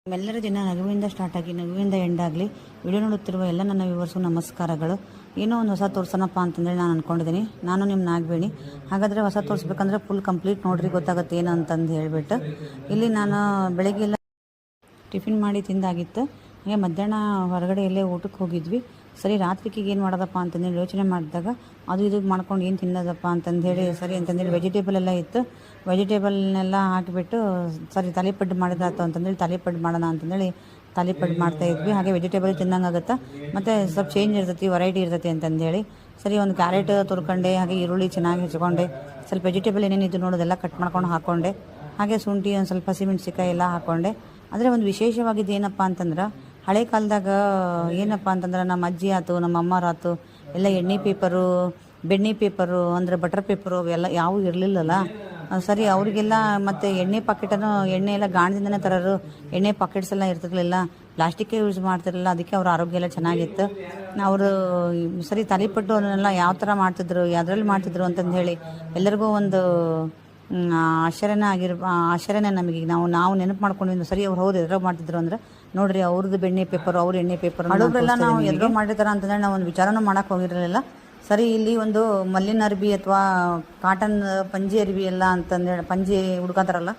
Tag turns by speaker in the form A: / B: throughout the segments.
A: ನಮ್ಮೆಲ್ಲರ ದಿನ ನಗುವಿಂದ ಸ್ಟಾರ್ಟ್ ಆಗಿ ನಗುವಿಂದ ಎಂಡ್ ಆಗಲಿ. ವಿಡಿಯೋ ನೋಡುತ್ತಿರುವ ಎಲ್ಲ ನನ್ನ ವ್ಯೂವರ್ಸ್ಗೂ ನಮಸ್ಕಾರಗಳು. ಏನೋ ಒಂದು ಹೊಸ ತೋರಿಸೋಣಪ್ಪ ಅಂತಂದೇಳಿ ನಾನು ಅಂದ್ಕೊಂಡಿದ್ದೀನಿ. ನಾನು ನಿಮ್ಮ ನಾಗವೇಣಿ. ಹಾಗಾದರೆ ಹೊಸ ತೋರಿಸ್ಬೇಕಂದ್ರೆ ಫುಲ್ ಕಂಪ್ಲೀಟ್ ನೋಡ್ರಿ, ಗೊತ್ತಾಗುತ್ತೆ ಏನು ಅಂತಂದು ಹೇಳಿಬಿಟ್ಟು. ಇಲ್ಲಿ ನಾನು ಬೆಳಗ್ಗೆ ಎಲ್ಲ ಟಿಫಿನ್ ಮಾಡಿ ತಿಂದಾಗಿತ್ತು. ಹಾಗೆ ಮಧ್ಯಾಹ್ನ ಹೊರಗಡೆ ಎಲ್ಲೇ ಊಟಕ್ಕೆ ಹೋಗಿದ್ವಿ. ಸರಿ ರಾತ್ರಿಗೆ ಏನು ಮಾಡೋದಪ್ಪ ಅಂತಂದೇಳಿ ಯೋಚನೆ ಮಾಡಿದಾಗ ಅದು ಇದು ಮಾಡ್ಕೊಂಡು ಏನು ತಿನ್ನೋದಪ್ಪ ಅಂತಂದೇಳಿ ಸರಿ ಅಂತಂದೇಳಿ ವೆಜಿಟೇಬಲ್ ಎಲ್ಲ ಇತ್ತು. ವೆಜಿಟೇಬಲ್ನೆಲ್ಲ ಹಾಕಿಬಿಟ್ಟು ಸರಿ ತಾಲಿಪಟ್ಟು ಮಾಡಿದಾಯ್ತು ಅಂತಂದೇಳಿ ತಾಲಿಪಟ್ಟು ಮಾಡೋಣ ಅಂತಂದೇಳಿ ತಾಲಿಪಟ್ಟು ಮಾಡ್ತಾಯಿದ್ವಿ. ಹಾಗೆ ವೆಜಿಟೇಬಲ್ ತಿನ್ನಂಗಾಗುತ್ತೆ, ಮತ್ತು ಸ್ವಲ್ಪ ಚೇಂಜ್ ಇರ್ತೈತಿ, ವೆರೈಟಿ ಇರ್ತೈತಿ ಅಂತಂದೇಳಿ ಸರಿ ಒಂದು ಕ್ಯಾರೆಟ್ ತುರ್ಕೊಂಡೆ, ಹಾಗೆ ಈರುಳ್ಳಿ ಚೆನ್ನಾಗಿ ಹೆಚ್ಕೊಂಡೆ, ಸ್ವಲ್ಪ ವೆಜಿಟೇಬಲ್ ಏನೇನಿದ್ದು ನೋಡೋದೆಲ್ಲ ಕಟ್ ಮಾಡ್ಕೊಂಡು ಹಾಕ್ಕೊಂಡೆ. ಹಾಗೆ ಶುಂಠಿ ಒಂದು ಸ್ವಲ್ಪ ಹಸಿಮೆಣ್ಸಿಕಾಯಿ ಎಲ್ಲ ಹಾಕ್ಕೊಂಡೆ. ಆದರೆ ಒಂದು ವಿಶೇಷವಾಗಿದ್ದು ಏನಪ್ಪ ಅಂತಂದ್ರೆ, ಹಳೆ ಕಾಲದಾಗ ಏನಪ್ಪ ಅಂತಂದ್ರೆ ನಮ್ಮ ಅಜ್ಜಿ ಆಯ್ತು, ನಮ್ಮ ಅಮ್ಮರಾಯ್ತು ಎಲ್ಲ ಎಣ್ಣೆ ಪೇಪರು, ಬೆಣ್ಣೆ ಪೇಪರು ಅಂದರೆ ಬಟರ್ ಪೇಪರು ಅವೆಲ್ಲ ಯಾವುವು ಇರಲಿಲ್ಲಲ್ಲ. ಸರಿ ಅವರಿಗೆಲ್ಲ ಮತ್ತು ಎಣ್ಣೆ ಪಾಕೆಟನ್ನು ಎಣ್ಣೆ ಎಲ್ಲ ಗಾಣದಿಂದನೇ ತರೋರು, ಎಣ್ಣೆ ಪಾಕೆಟ್ಸ್ ಎಲ್ಲ ಇರ್ತಿರ್ಲಿಲ್ಲ, ಪ್ಲಾಸ್ಟಿಕ್ಕೇ ಯೂಸ್ ಮಾಡ್ತಿರಲಿಲ್ಲ. ಅದಕ್ಕೆ ಅವ್ರ ಆರೋಗ್ಯ ಎಲ್ಲ ಚೆನ್ನಾಗಿತ್ತು. ಅವರು ಸರಿ ತಾಲಿಪಟ್ಟು ಅದನ್ನೆಲ್ಲ ಯಾವ ಥರ ಮಾಡ್ತಿದ್ರು, ಯಾವುದ್ರಲ್ಲಿ ಮಾಡ್ತಿದ್ರು ಅಂತಂದು ಹೇಳಿ ಎಲ್ಲರಿಗೂ ಒಂದು ಆಶ್ಚರ್ಯನೇ ನಮಗೆ. ನಾವು ನೆನಪು ಮಾಡ್ಕೊಂಡಿದ್ದು ಸರಿ ಅವ್ರು ಹೌದು ಎದುರು ಮಾಡ್ತಿದ್ರು ಅಂದ್ರೆ ನೋಡ್ರಿ, ಅವ್ರದ್ದು ಬೆಣ್ಣೆ ಪೇಪರು, ಅವ್ರ ಎಣ್ಣೆ ಪೇಪರ್ ಹಳಬ್ರೆಲ್ಲ ನಾವು ಎದುರು ಮಾಡಿರ್ತಾರ ಅಂತಂದ್ರೆ ನಾವು ಒಂದು ವಿಚಾರನೂ ಮಾಡೋಕೆ ಹೋಗಿರಲಿಲ್ಲ. ಸರಿ ಇಲ್ಲಿ ಒಂದು ಮಲ್ಲಿನ ಅರ್ಬಿ ಅಥವಾ ಕಾಟನ್ ಪಂಜಿ ಅರ್ಬಿ ಎಲ್ಲ ಅಂತಂದೇಳಿ ಪಂಜಿ ಹುಡ್ಕೊತಾರಲ್ಲ,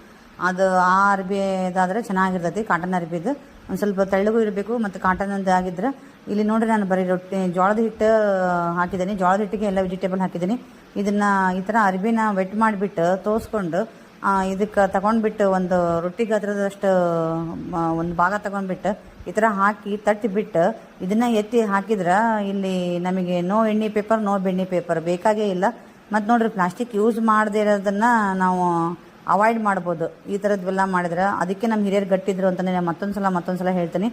A: ಅದು ಆ ಅರ್ಬಿ ಇದಾದರೆ ಚೆನ್ನಾಗಿರ್ತೈತಿ. ಕಾಟನ್ ಅರ್ಬಿದು ಒಂದು ಸ್ವಲ್ಪ ತೆಳ್ಳಗೂ ಇರಬೇಕು ಮತ್ತು ಕಾಟನ್ ಆಗಿದ್ರೆ. ಇಲ್ಲಿ ನೋಡಿರಿ ನಾನು ಬರೀ ಜೋಳದ ಹಿಟ್ಟು ಹಾಕಿದ್ದೀನಿ. ಜೋಳದ ಹಿಟ್ಟಿಗೆ ಎಲ್ಲ ವೆಜಿಟೇಬಲ್ ಹಾಕಿದ್ದೀನಿ. ಇದನ್ನು ಈ ಥರ ಅರ್ಬಿನ ವೆಟ್ ಮಾಡಿಬಿಟ್ಟು ತೋರಿಸ್ಕೊಂಡು ಇದಕ್ಕೆ ತಗೊಂಡ್ಬಿಟ್ಟು ಒಂದು ರೊಟ್ಟಿ ಗಾತ್ರದಷ್ಟು ಒಂದು ಭಾಗ ತಗೊಂಡ್ಬಿಟ್ಟು ಈ ಥರ ಹಾಕಿ ತಟ್ಟಿಬಿಟ್ಟು ಇದನ್ನು ಎತ್ತಿ ಹಾಕಿದ್ರೆ ಇಲ್ಲಿ ನಮಗೆ ನೋ ಎಣ್ಣೆ ಪೇಪರ್, ನೋ ಬೆಣ್ಣೆ ಪೇಪರ್ ಬೇಕಾಗೇ ಇಲ್ಲ. ಮತ್ತು ನೋಡಿರಿ, ಪ್ಲಾಸ್ಟಿಕ್ ಯೂಸ್ ಮಾಡದೇ ಇರೋದನ್ನು ನಾವು ಅವಾಯ್ಡ್ ಮಾಡ್ಬೋದು ಈ ಥರದ್ವೆಲ್ಲ ಮಾಡಿದ್ರೆ. ಅದಕ್ಕೆ ನಮ್ಮ ಹಿರಿಯರು ಗಟ್ಟಿದ್ರು ಅಂತಲೇ ನಾನು ಮತ್ತೊಂದು ಸಲ ಹೇಳ್ತೀನಿ.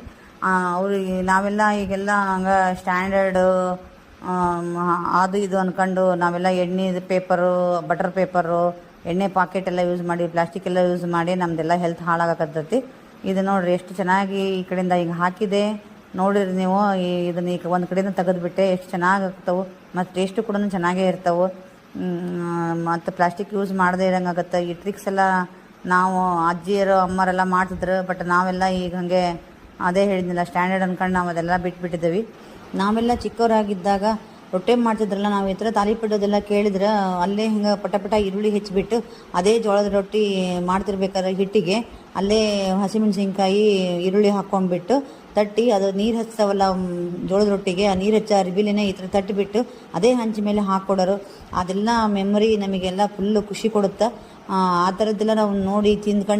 A: ಅವ್ರಿಗೆ ನಾವೆಲ್ಲ ಈಗೆಲ್ಲ ಹಂಗೆ ಸ್ಟ್ಯಾಂಡರ್ಡು ಅದು ಇದು ಅಂದ್ಕೊಂಡು ನಾವೆಲ್ಲ ಎಣ್ಣೆ ಪೇಪರು, ಬಟರ್ ಪೇಪರು, ಎಣ್ಣೆ ಪಾಕೆಟ್ ಎಲ್ಲ ಯೂಸ್ ಮಾಡಿ, ಪ್ಲಾಸ್ಟಿಕ್ ಎಲ್ಲ ಯೂಸ್ ಮಾಡಿ ನಮ್ಮದೆಲ್ಲ ಹೆಲ್ತ್ ಹಾಳಾಗಕತ್ತೈತಿ. ಇದು ನೋಡಿರಿ ಎಷ್ಟು ಚೆನ್ನಾಗಿ ಈ ಕಡೆಯಿಂದ ಈಗ ಹಾಕಿದೆ ನೋಡಿರಿ ನೀವು. ಇದನ್ನು ಈಗ ಒಂದು ಕಡೆಯಿಂದ ತೆಗೆದುಬಿಟ್ಟೆ ಎಷ್ಟು ಚೆನ್ನಾಗಿ ಆಗ್ತಾವೆ, ಮತ್ತು ಟೇಸ್ಟು ಕೂಡ ಚೆನ್ನಾಗೇ ಇರ್ತಾವೆ. ಮತ್ತು ಪ್ಲಾಸ್ಟಿಕ್ ಯೂಸ್ ಮಾಡದೇ ಇರೋಂಗಾಗತ್ತೆ. ಈ ಟ್ರಿಕ್ಸ್ ಎಲ್ಲ ನಾವು ಅಜ್ಜಿಯರು ಅಮ್ಮರೆಲ್ಲ ಮಾಡ್ತಿದ್ರು. ಬಟ್ ನಾವೆಲ್ಲ ಈಗ ಹಾಗೆ ಅದೇ ಹೇಳಿದ್ನಿಲ್ಲ, ಸ್ಟ್ಯಾಂಡರ್ಡ್ ಅಂದ್ಕೊಂಡು ನಾವು ಅದೆಲ್ಲ ಬಿಟ್ಬಿಟ್ಟಿದ್ದೀವಿ. ನಾವೆಲ್ಲ ಚಿಕ್ಕವರಾಗಿದ್ದಾಗ ರೊಟ್ಟಿ ಮಾಡ್ತಿದ್ರಲ್ಲ, ನಾವು ಈ ಥರ ತಾಲಿಪಟ್ಟೋದೆಲ್ಲ ಕೇಳಿದ್ರೆ ಅಲ್ಲೇ ಹಿಂಗೆ ಪಟ ಈರುಳ್ಳಿ ಹೆಚ್ಚಿಬಿಟ್ಟು ಅದೇ ಜೋಳದ ರೊಟ್ಟಿ ಮಾಡ್ತಿರ್ಬೇಕಾದ್ರೆ ಹಿಟ್ಟಿಗೆ ಅಲ್ಲೇ ಹಸಿಮೆಣ್ಸಿನ್ಕಾಯಿ ಈರುಳ್ಳಿ ಹಾಕ್ಕೊಂಡ್ಬಿಟ್ಟು ತಟ್ಟಿ ಅದು ನೀರು ಹಚ್ತಾವಲ್ಲ ಜೋಳದ ರೊಟ್ಟಿಗೆ, ಆ ನೀರು ಹಚ್ಚ ಅರಿಬಿಲಿನೇ ಈ ಥರ ತಟ್ಟಿಬಿಟ್ಟು ಅದೇ ಹಂಚಿ ಮೇಲೆ ಹಾಕ್ಕೊಡೋರು. ಅದೆಲ್ಲ ಮೆಮೊರಿ ನಮಗೆಲ್ಲ ಫುಲ್ಲು ಖುಷಿ ಕೊಡುತ್ತೆ. ಆ ಥರದ್ದೆಲ್ಲ ನಾವು ನೋಡಿ ತಿಂದ್ಕೊಂಡು